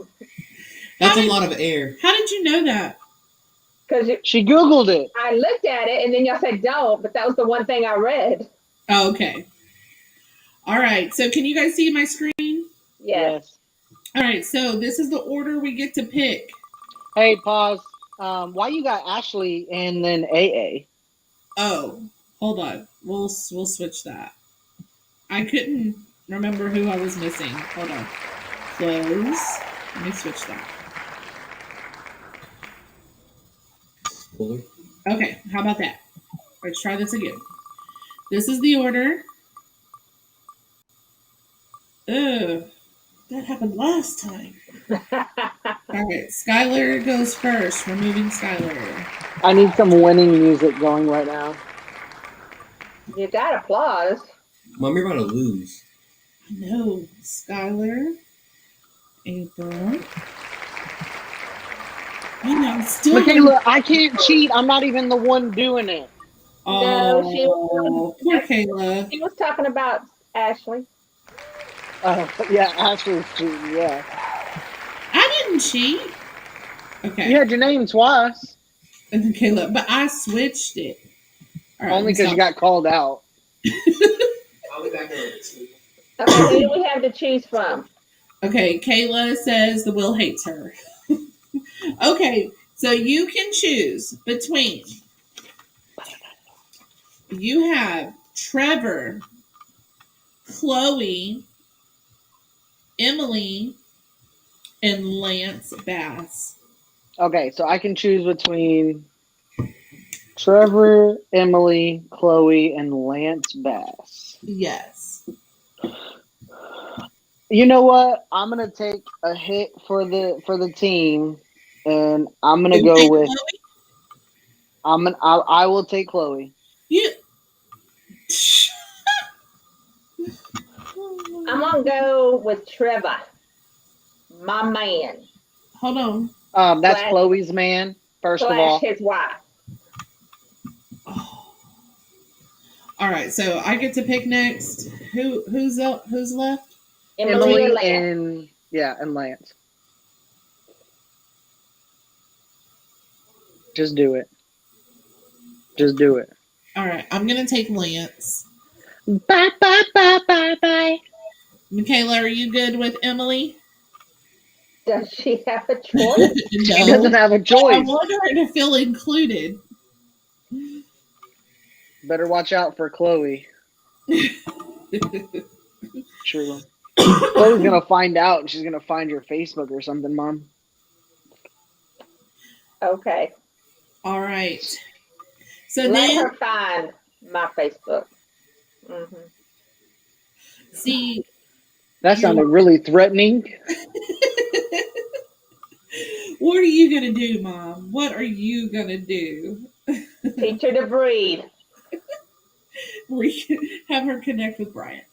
That's a lot of air. How did you know that? Because She Googled it. I looked at it and then y'all said don't, but that was the one thing I read. Oh, okay. All right. So can you guys see my screen? Yes. All right. So this is the order we get to pick. Hey, pause. Why you got Ashley and then AA? Oh, hold on. We'll switch that. I couldn't remember who I was missing. Hold on. Close. Let me switch that. Fuller. Okay. How about that? Let's try this again. This is the order. Ugh. That happened last time. All right. Skylar goes first. Removing Skylar. I need some winning music going right now. You got applause. Mom, you're about to lose. No. Skylar. April. I'm still. Michaela, I can't cheat. I'm not even the one doing it. Oh, No, she was- poor Kayla. He was talking about Ashley. Yeah, Ashley's cheating. Yeah. I didn't cheat. Okay. You had your name twice. And then Kayla, but I switched it. All right, Only because you got called out. I'll be back on. Okay, who do we have to choose from? Okay, Kayla says the Will hates her. Okay, so you can choose between. You have Trevor, Chloe, Emily, and Lance Bass. Okay, so I can choose between Trevor, Emily, Chloe, and Lance Bass. Yes. You know what? I'm gonna take a hit for the team, and I'm gonna go Okay, with. Chloe? I will take Chloe. You. I'm gonna go with Trevor, my man. Hold on. That's Slash- Chloe's man. First of all, Slash his wife. Oh. All right, so I get to pick next. Who's left? Emily or Lance. and Lance. Just do it. Just do it. All right, I'm gonna take Lance. Bye bye bye bye bye. Michaela, are you good with Emily? Does she have a choice? She doesn't have a I choice. want her to feel included. Better watch out for Chloe. True. Chloe's gonna find out, and she's gonna find your Facebook or something, Mom. Okay. All right. So Let then, her find my Facebook. Mm-hmm. see, That sounded really threatening. what are you gonna do, Mom? What are you gonna do? Teach her to breathe. Have her connect with Bryant.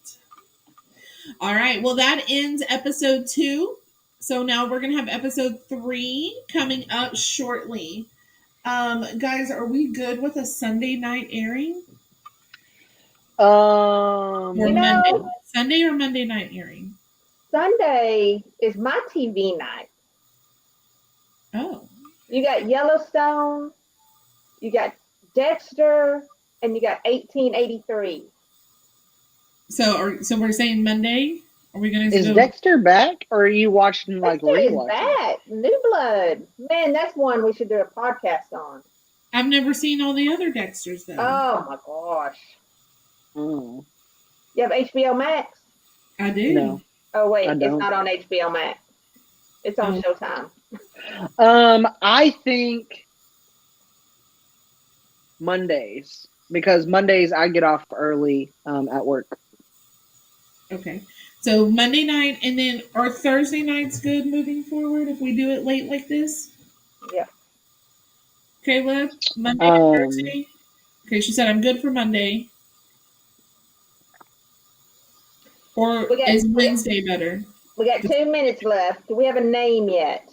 All right. Well, that ends episode 2. So now we're gonna have episode 3 coming up shortly. Guys, are we good with a Sunday night airing? Or You Monday? know- Sunday or Monday night airing? Sunday is my TV night. Oh. You got Yellowstone, you got Dexter, and you got 1883. So we're saying Monday? Are we gonna Is go? Dexter back, or are you watching like Dexter is rewatching? back. New Blood. Man, that's one we should do a podcast on. I've never seen all the other Dexters though. Oh my gosh. Mm, You have HBO Max? I do. no. Oh wait, I it's don't. not on HBO Max. It's on Oh. Showtime. I think Mondays, because Mondays I get off early at work. Okay. So Monday night, and then are Thursday nights good moving forward if we do it late like this? Yeah. Kayla, Monday to Thursday? Okay, she said I'm good for Monday. Or We got- is Wednesday better? We got 2 minutes left. Do we have a name yet?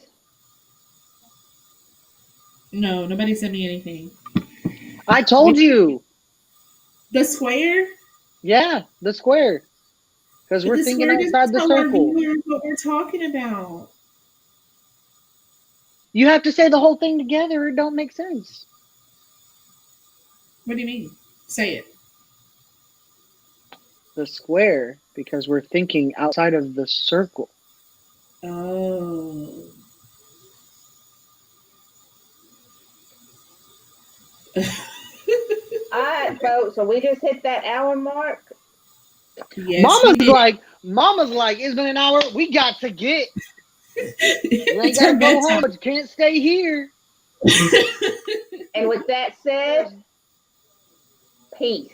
No, nobody sent me anything. I told you. The square? Yeah, the square. Because But we're the thinking square doesn't outside the tell our circle. viewers what we're talking about. You have to say the whole thing together. It don't make sense. What do you mean? Say it. The square, because we're thinking outside of the circle. Oh. All right, folks. So we just hit that hour mark. Yes, we did. Mama's like, it's been an hour. We got to get. You ain't It's got our to go home, bedtime. but you can't stay here. And with that said, peace.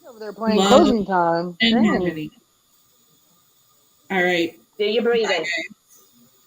Over there playing Love closing time. and Dang. harmony. All right. Do your breathing.